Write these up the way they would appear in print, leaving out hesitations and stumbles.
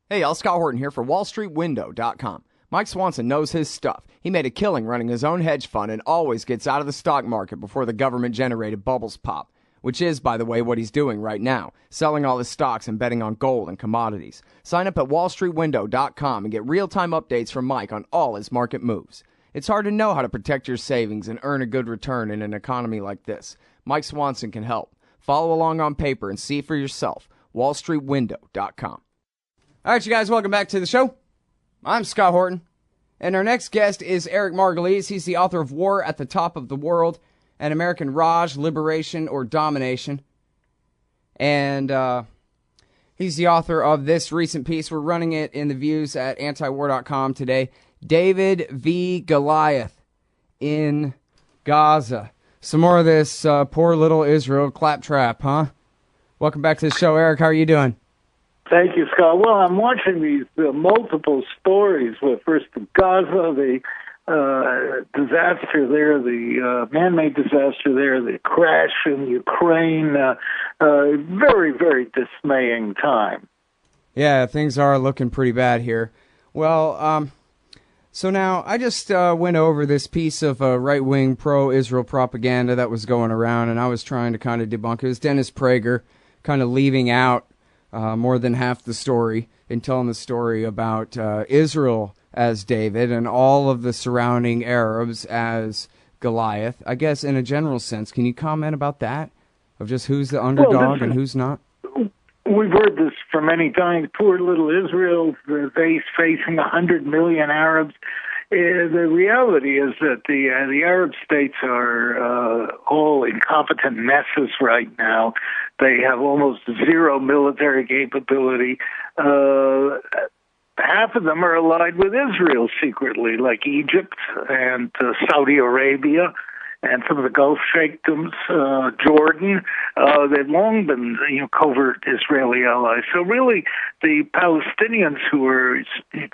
Hey, y'all, Scott Horton here for WallStreetWindow.com. Mike Swanson knows his stuff. He made a killing running his own hedge fund and always gets out of the stock market before the government-generated bubbles pop, which is, by the way, what he's doing right now, selling all his stocks and betting on gold and commodities. Sign up at WallStreetWindow.com and get real-time updates from Mike on all his market moves. It's hard to know how to protect your savings and earn a good return in an economy like this. Mike Swanson can help. Follow along on paper and see for yourself. WallStreetWindow.com. All right, you guys, welcome back to the show. I'm Scott Horton, and our next guest is Eric Margolis. He's the author of War at the Top of the World and American Raj, Liberation or Domination. And he's the author of this recent piece. We're running it in the views at antiwar.com today. David v. Goliath in Gaza. Some more of this poor little Israel claptrap, huh? Welcome back to the show, Eric. How are you doing? Thank you, Scott. Well, I'm watching these multiple stories with first Gaza, the disaster there, the man-made disaster there, the crash in Ukraine. Very, very dismaying time. Yeah, things are looking pretty bad here. Well, so now I just went over this piece of right-wing pro-Israel propaganda that was going around, and I was trying to kind of debunk it. It was Dennis Prager kind of leaving out more than half the story in telling the story about Israel as David and all of the surrounding Arabs as Goliath. I guess in a general sense, can you comment about that? Of just who's the underdog and who's not? We've heard this for many times. Poor little Israel, they facing 100 million Arabs. The reality is that the Arab states are all incompetent messes right now. They have almost zero military capability. Half of them are allied with Israel secretly, like Egypt and Saudi Arabia and some of the Gulf Sheikdoms, Jordan. They've long been, covert Israeli allies. So really, the Palestinians who are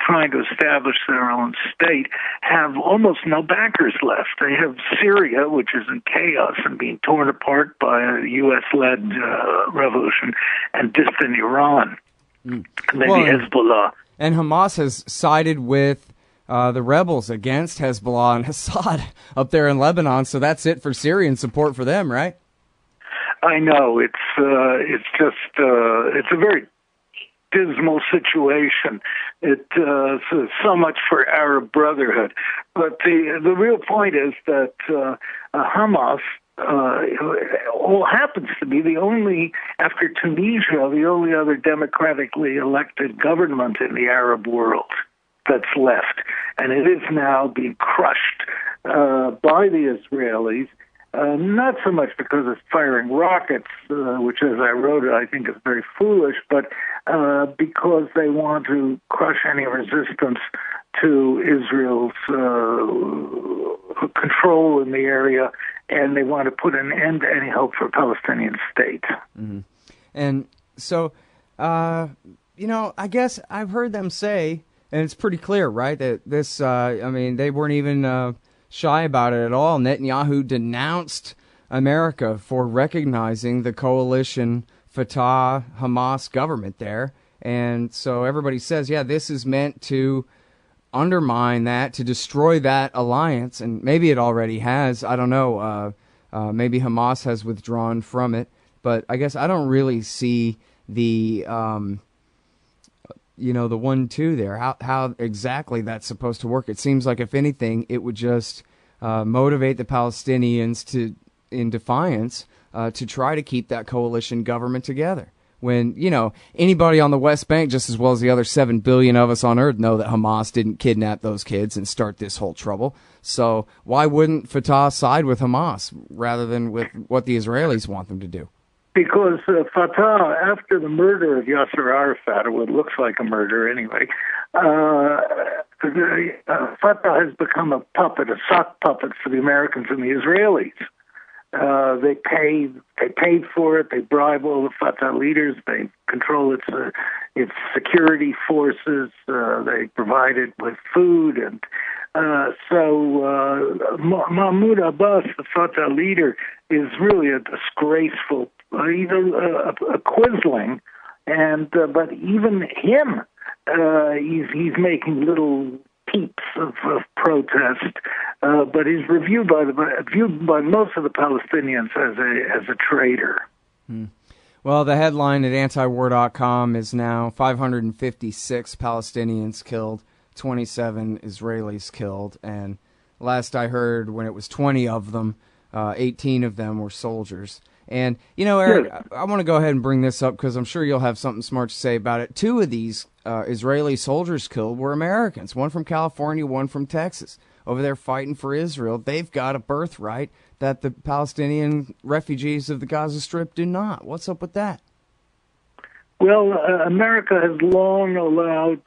trying to establish their own state have almost no backers left. They have Syria, which is in chaos and being torn apart by a U.S.-led revolution, and distant Iran, maybe Hezbollah. And Hamas has sided with the rebels against Hezbollah and Assad up there in Lebanon, so that's it for Syrian support for them, right? I know it's a very dismal situation. So much for Arab Brotherhood, but the real point is that Hamas happens to be the only, after Tunisia, the only other democratically elected government in the Arab world that's left, and it is now being crushed by the Israelis, not so much because it's firing rockets, which, as I wrote, I think is very foolish, but because they want to crush any resistance to Israel's control in the area, and they want to put an end to any hope for a Palestinian state. Mm-hmm. And so, I guess I've heard them say, and it's pretty clear, right, that this, they weren't even shy about it at all. Netanyahu denounced America for recognizing the coalition Fatah-Hamas government there. And so everybody says, yeah, this is meant to undermine that, to destroy that alliance. And maybe it already has. I don't know. Maybe Hamas has withdrawn from it. But I guess I don't really see the... the 1-2 there, how exactly that's supposed to work. It seems like, if anything, it would just motivate the Palestinians in defiance, to try to keep that coalition government together. When, anybody on the West Bank, just as well as the other 7 billion of us on Earth, know that Hamas didn't kidnap those kids and start this whole trouble. So why wouldn't Fatah side with Hamas rather than with what the Israelis want them to do? Because Fatah, after the murder of Yasser Arafat, or what looks like a murder anyway, Fatah has become a puppet, a sock puppet for the Americans and the Israelis. They paid for it. They bribe all the Fatah leaders. They control its security forces. They provide it with food, and so Mahmoud Abbas, the Fatah leader, is really a disgraceful, a quisling, and but even him he's making little peeps of protest, but he's viewed by most of the Palestinians as a traitor. Well, the headline at antiwar.com is now 556 Palestinians killed, 27 Israelis killed, and last I heard, when it was 20 of them, 18 of them were soldiers. And, you know, Eric, I want to go ahead and bring this up because I'm sure you'll have something smart to say about it. Two of these Israeli soldiers killed were Americans, one from California, one from Texas, over there fighting for Israel. They've got a birthright that the Palestinian refugees of the Gaza Strip do not. What's up with that? Well, America has long allowed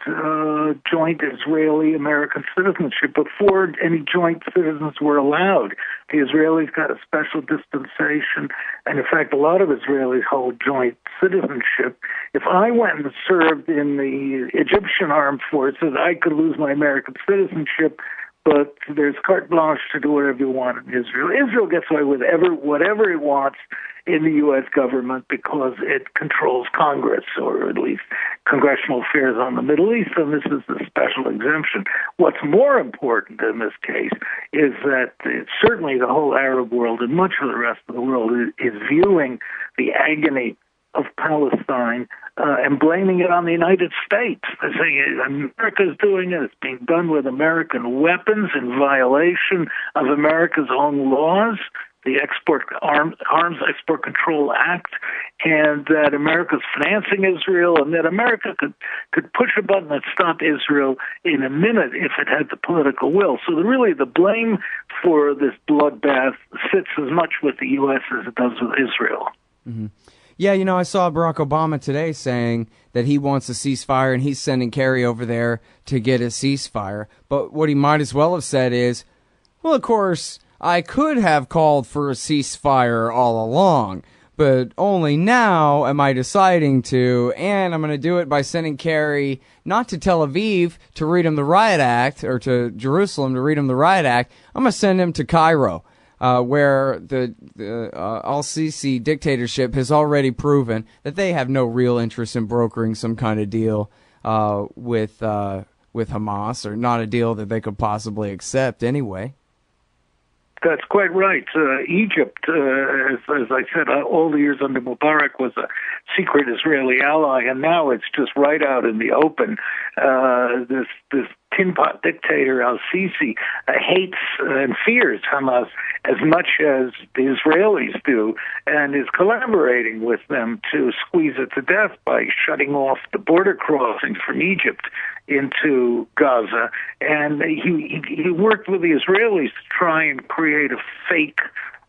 joint Israeli-American citizenship. Before any joint citizens were allowed, the Israelis got a special dispensation, and in fact, a lot of Israelis hold joint citizenship. If I went and served in the Egyptian armed forces, I could lose my American citizenship, but there's carte blanche to do whatever you want in Israel. Israel gets away with whatever it wants in the U.S. government because it controls Congress, or at least congressional affairs on the Middle East, and this is the special exemption. What's more important in this case is that certainly the whole Arab world and much of the rest of the world is viewing the agony of Palestine and blaming it on the United States. They're saying America's doing it. It's being done with American weapons in violation of America's own laws, the Arms Export Control Act, and that America's financing Israel, and that America could push a button and stop Israel in a minute if it had the political will. So really the blame for this bloodbath sits as much with the U.S. as it does with Israel. Mm-hmm. Yeah, you know, I saw Barack Obama today saying that he wants a ceasefire and he's sending Kerry over there to get a ceasefire. But what he might as well have said is, well, of course, I could have called for a ceasefire all along, but only now am I deciding to, and I'm going to do it by sending Kerry not to Tel Aviv to read him the Riot Act, or to Jerusalem to read him the Riot Act. I'm going to send him to Cairo. Where the al-Sisi dictatorship has already proven that they have no real interest in brokering some kind of deal with Hamas, or not a deal that they could possibly accept anyway. That's quite right. Egypt, as I said, all the years under Mubarak was a secret Israeli ally, and now it's just right out in the open. This tin pot dictator al-Sisi hates and fears Hamas as much as the Israelis do, and is collaborating with them to squeeze it to death by shutting off the border crossings from Egypt into Gaza. And he worked with the Israelis to try and create a fake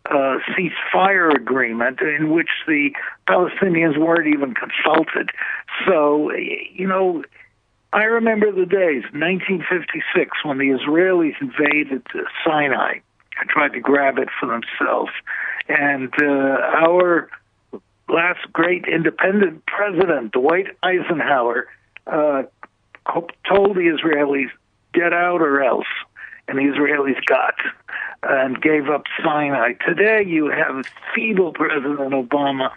ceasefire agreement in which the Palestinians weren't even consulted. So, you know, I remember the days, 1956, when the Israelis invaded Sinai and tried to grab it for themselves. And our last great independent president, Dwight Eisenhower, told the Israelis, get out or else. And the Israelis got and gave up Sinai. Today you have feeble President Obama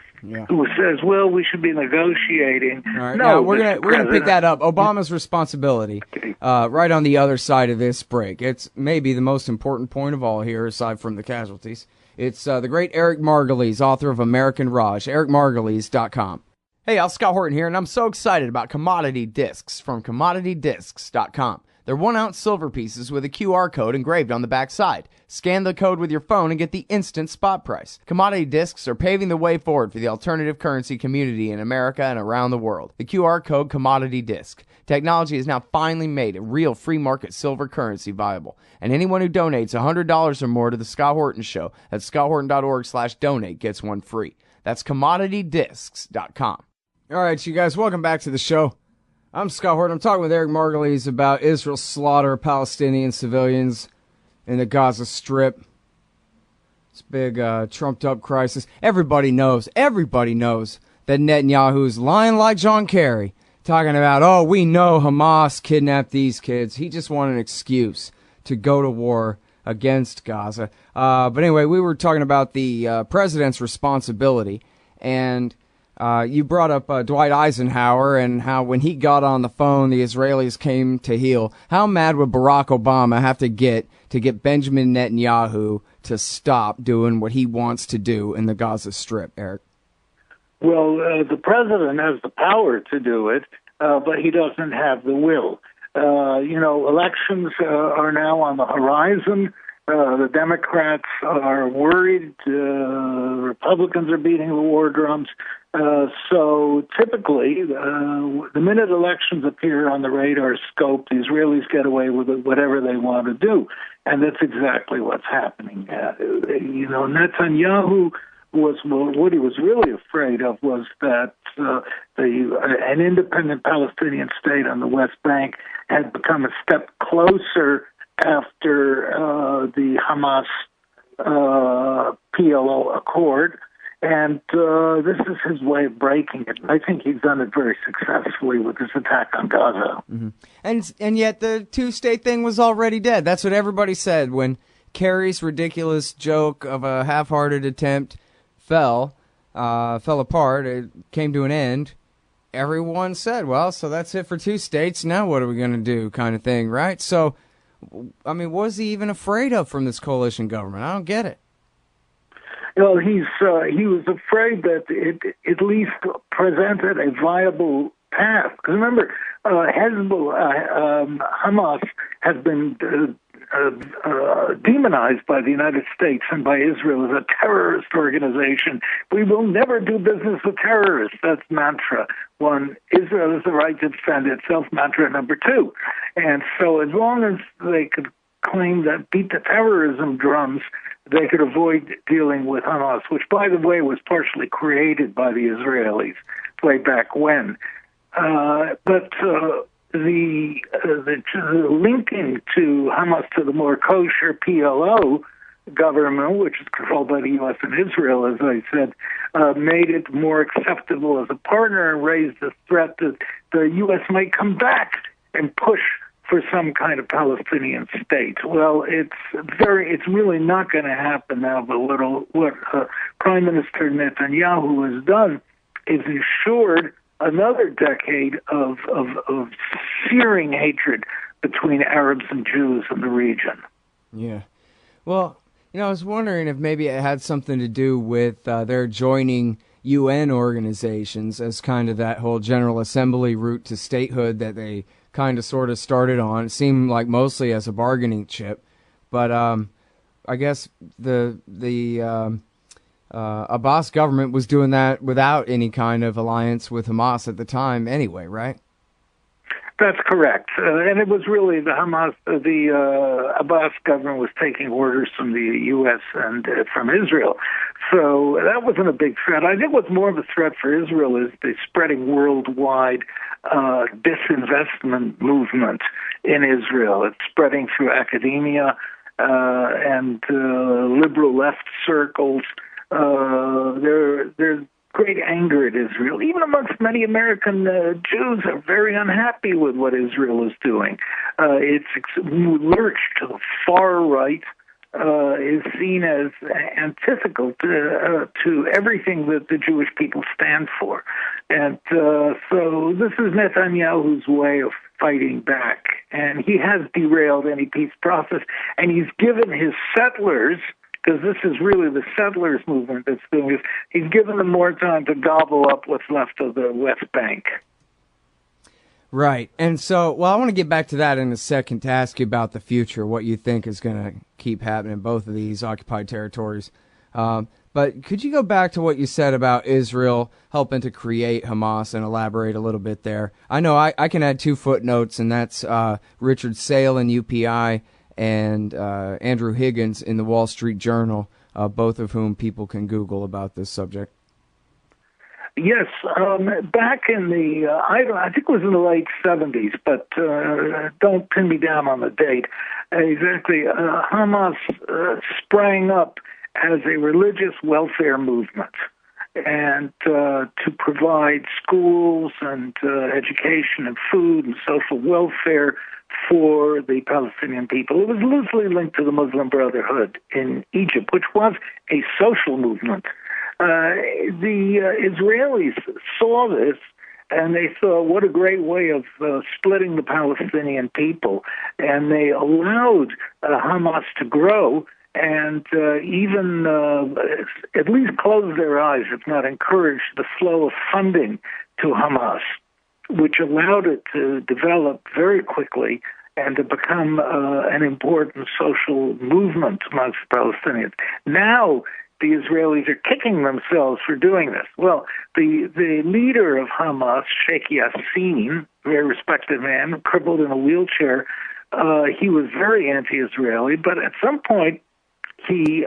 who says, well, we should be negotiating. All right, now we're gonna pick that up. Obama's responsibility, right on the other side of this break. It's maybe the most important point of all here, aside from the casualties. It's the great Eric Margolis, author of American Raj, ericmargolis.com. Hey, I'm Scott Horton here, and I'm so excited about commodity discs from commoditydiscs.com. They're 1-ounce silver pieces with a QR code engraved on the back side. Scan the code with your phone and get the instant spot price. Commodity discs are paving the way forward for the alternative currency community in America and around the world. The QR code Commodity Disc. Technology has now finally made a real free market silver currency viable. And anyone who donates $100 or more to the Scott Horton Show at scotthorton.org/donate gets one free. That's commoditydiscs.com. All right, you guys, welcome back to the show. I'm Scott Horton. I'm talking with Eric Margolis about Israel's slaughter of Palestinian civilians in the Gaza Strip. It's a big trumped-up crisis. Everybody knows that Netanyahu's lying like John Kerry, talking about, oh, we know Hamas kidnapped these kids. He just wanted an excuse to go to war against Gaza. But anyway, we were talking about the president's responsibility, and You brought up Dwight Eisenhower and how when he got on the phone, the Israelis came to heel. How mad would Barack Obama have to get Benjamin Netanyahu to stop doing what he wants to do in the Gaza Strip, Eric? Well, the president has the power to do it, but he doesn't have the will. Elections are now on the horizon. The Democrats are worried. Republicans are beating the war drums. So typically, the minute elections appear on the radar scope, the Israelis get away with whatever they want to do. And that's exactly what's happening. Netanyahu what he was really afraid of was that an independent Palestinian state on the West Bank had become a step closer after the Hamas PLO accord, and this is his way of breaking it. I think he's done it very successfully with this attack on Gaza. Mm-hmm. And yet the two-state thing was already dead. That's what everybody said when Kerry's ridiculous joke of a half-hearted attempt fell apart. It came to an end. Everyone said, well, so that's it for two states. Now what are we going to do, kind of thing, right? So, I mean, what was he even afraid of from this coalition government? I don't get it. Well, he was afraid that it at least presented a viable path. Because remember, Hamas has been demonized by the United States and by Israel as a terrorist organization. We will never do business with terrorists. That's mantra one. Israel has the right to defend itself, mantra number two. And so as long as they could claim that beat the terrorism drums, they could avoid dealing with Hamas, which, by the way, was partially created by the Israelis way back when. But the linking to Hamas to the more kosher PLO government, which is controlled by the U.S. and Israel, as I said, made it more acceptable as a partner and raised the threat that the U.S. might come back and push for some kind of Palestinian state. Well, it's really not going to happen now. But what Prime Minister Netanyahu has done is ensured another decade of searing hatred between Arabs and Jews in the region. Yeah. Well, I was wondering if maybe it had something to do with their joining UN organizations as kind of that whole General Assembly route to statehood that they kind of sort of started on. It seemed like mostly as a bargaining chip. But I guess the Abbas government was doing that without any kind of alliance with Hamas at the time anyway, right? That's correct. And it was really the Abbas government was taking orders from the U.S. and from Israel. So that wasn't a big threat. I think what's more of a threat for Israel is the spreading worldwide disinvestment movement in Israel. It's spreading through academia and liberal left circles. There's great anger at Israel. Even amongst many American Jews are very unhappy with what Israel is doing. Its lurch to the far right is seen as antithetical to everything that the Jewish people stand for. And so this is Netanyahu's way of fighting back. And he has derailed any peace process. And he's given his settlers, because this is really the settlers movement that's doing this, he's given them more time to gobble up what's left of the West Bank. Right. And so, well, I want to get back to that in a second to ask you about the future, what you think is going to keep happening in both of these occupied territories. But could you go back to what you said about Israel helping to create Hamas and elaborate a little bit there? I know I can add two footnotes, and that's Richard Sale in UPI and Andrew Higgins in the Wall Street Journal, both of whom people can Google about this subject. Yes, back in the, I think it was in the late 70s, but don't pin me down on the date. Exactly, Hamas sprang up as a religious welfare movement, and to provide schools and education and food and social welfare for the Palestinian people. It was loosely linked to the Muslim Brotherhood in Egypt, which was a social movement. The Israelis saw this, and they thought, what a great way of splitting the Palestinian people. And they allowed Hamas to grow and even at least close their eyes, if not encourage, the flow of funding to Hamas, which allowed it to develop very quickly and to become an important social movement amongst the Palestinians. Now, the Israelis are kicking themselves for doing this. Well, the leader of Hamas, Sheikh Yassin, very respected man, crippled in a wheelchair, he was very anti-Israeli, but at some point he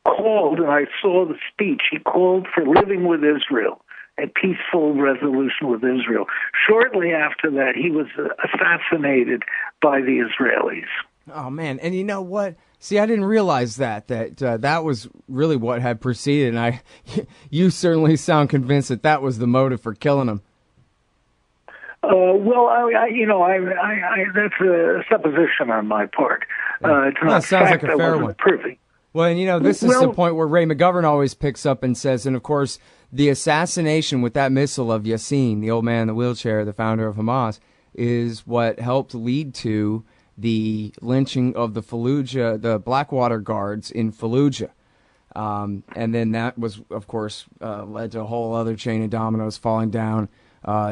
called, and I saw the speech, he called for living with Israel, a peaceful resolution with Israel. Shortly after that, he was assassinated by the Israelis. Oh, man. And you know what? See, I didn't realize that was really what had preceded. And you certainly sound convinced that was the motive for killing him. Well, that's a supposition on my part. It's not that sounds like a fair one. Proving. Well, and this is the point where Ray McGovern always picks up and says, and of course, the assassination with that missile of Yassin, the old man in the wheelchair, the founder of Hamas, is what helped lead to the lynching of the Blackwater guards in Fallujah. And then that was, of course, led to a whole other chain of dominoes falling down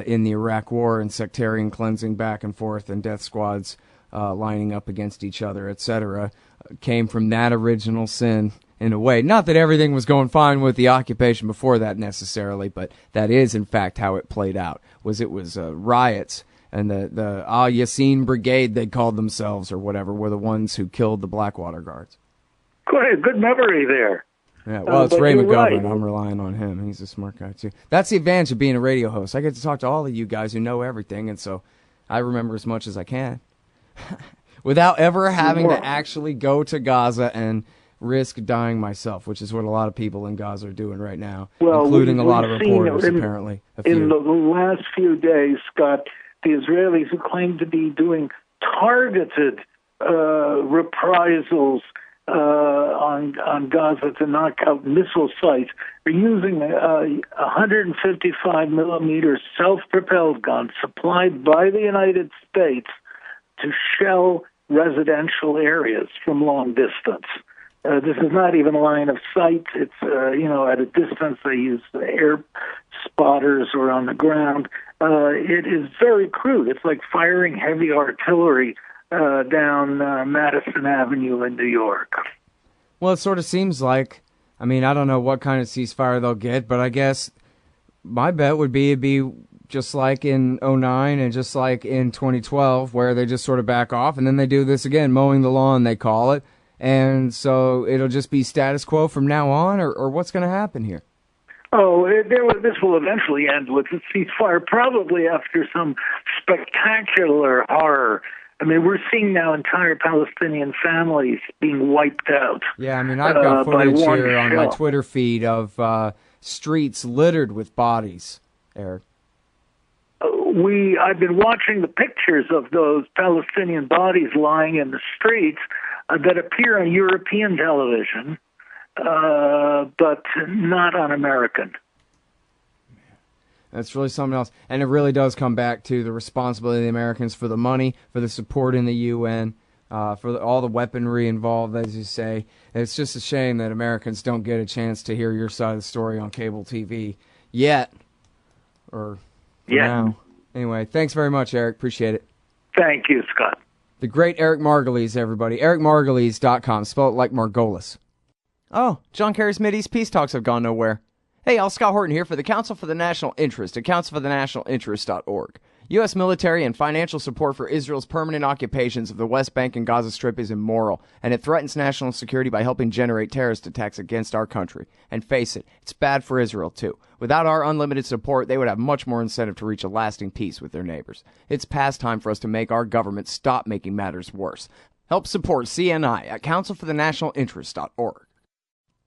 in the Iraq War and sectarian cleansing back and forth and death squads lining up against each other, etc. Came from that original sin in a way. Not that everything was going fine with the occupation before that necessarily, but that is, in fact, how it played out. It was riots. And the Al-Yassin Brigade, they called themselves, or whatever, were the ones who killed the Blackwater guards. Good memory there. Yeah, well, it's Ray McGovern. Right. I'm relying on him. He's a smart guy, too. That's the advantage of being a radio host. I get to talk to all of you guys who know everything, and so I remember as much as I can. Without ever having to actually go to Gaza and risk dying myself, which is what a lot of people in Gaza are doing right now, including a lot of reporters, apparently. In the last few days, Scott, the Israelis who claim to be doing targeted reprisals on Gaza to knock out missile sites are using 155 millimeter self-propelled guns supplied by the United States to shell residential areas from long distance. This is not even line of sight. It's, at a distance. They use air spotters or on the ground. It is very crude. It's like firing heavy artillery down Madison Avenue in New York. Well, it sort of seems like, I don't know what kind of ceasefire they'll get, but I guess my bet would be it'd be just like in 2009 and just like in 2012, where they just sort of back off, and then they do this again, mowing the lawn, they call it. And so it'll just be status quo from now on, or what's going to happen here? Oh, this will eventually end with a ceasefire, probably after some spectacular horror. We're seeing now entire Palestinian families being wiped out. Yeah, I've got footage here on my Twitter feed of streets littered with bodies, Eric. I've been watching the pictures of those Palestinian bodies lying in the streets that appear on European television, but not on American. That's really something else. And it really does come back to the responsibility of the Americans for the money, for the support in the UN, for all the weaponry involved, as you say. It's just a shame that Americans don't get a chance to hear your side of the story on cable TV yet. Or now. Anyway, thanks very much, Eric. Appreciate it. Thank you, Scott. The great Eric Margolis, everybody. EricMargolis.com. Spell it like Margolis. Oh, John Kerry's Mideast peace talks have gone nowhere. Hey, y'all, Scott Horton here for the Council for the National Interest at councilforthenationalinterest.org. U.S. military and financial support for Israel's permanent occupations of the West Bank and Gaza Strip is immoral, and it threatens national security by helping generate terrorist attacks against our country. And face it, it's bad for Israel, too. Without our unlimited support, they would have much more incentive to reach a lasting peace with their neighbors. It's past time for us to make our government stop making matters worse. Help support CNI at councilforthenationalinterest.org.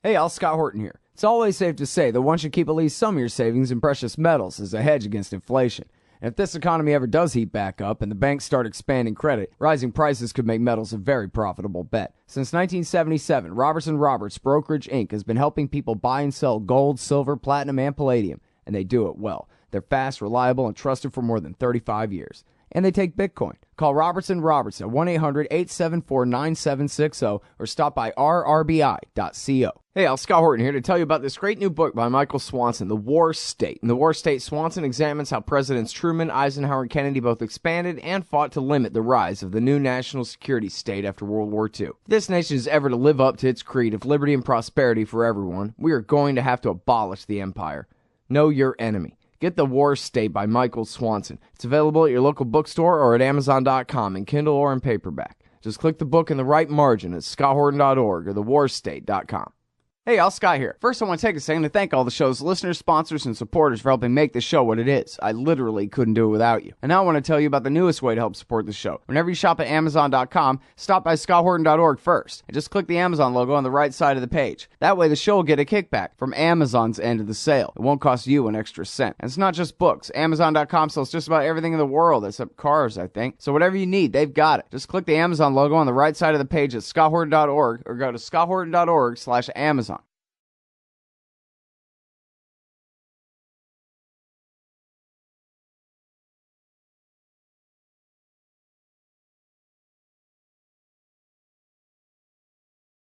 Hey, y'all, Scott Horton here. It's always safe to say that one should keep at least some of your savings in precious metals as a hedge against inflation. And if this economy ever does heat back up and the banks start expanding credit, rising prices could make metals a very profitable bet. Since 1977, Robertson Roberts Brokerage Inc. has been helping people buy and sell gold, silver, platinum, and palladium, and they do it well. They're fast, reliable, and trusted for more than 35 years. And they take Bitcoin. Call Robertson Roberts at 1-800-874-9760 or stop by rrbi.co. Hey, Scott Horton here to tell you about this great new book by Michael Swanson, The War State. In The War State, Swanson examines how Presidents Truman, Eisenhower, and Kennedy both expanded and fought to limit the rise of the new national security state after World War II. If this nation is ever to live up to its creed of liberty and prosperity for everyone, we are going to have to abolish the empire. Know your enemy. Get The War State by Michael Swanson. It's available at your local bookstore or at Amazon.com in Kindle or in paperback. Just click the book in the right margin at scotthorton.org or thewarstate.com. Hey, Scott here. First, I want to take a second to thank all the show's listeners, sponsors, and supporters for helping make this show what it is. I literally couldn't do it without you. And now I want to tell you about the newest way to help support the show. Whenever you shop at Amazon.com, stop by scotthorton.org first, and just click the Amazon logo on the right side of the page. That way, the show will get a kickback from Amazon's end of the sale. It won't cost you an extra cent. And it's not just books. Amazon.com sells just about everything in the world, except cars, I think. So whatever you need, they've got it. Just click the Amazon logo on the right side of the page at scotthorton.org or go to scotthorton.org/Amazon.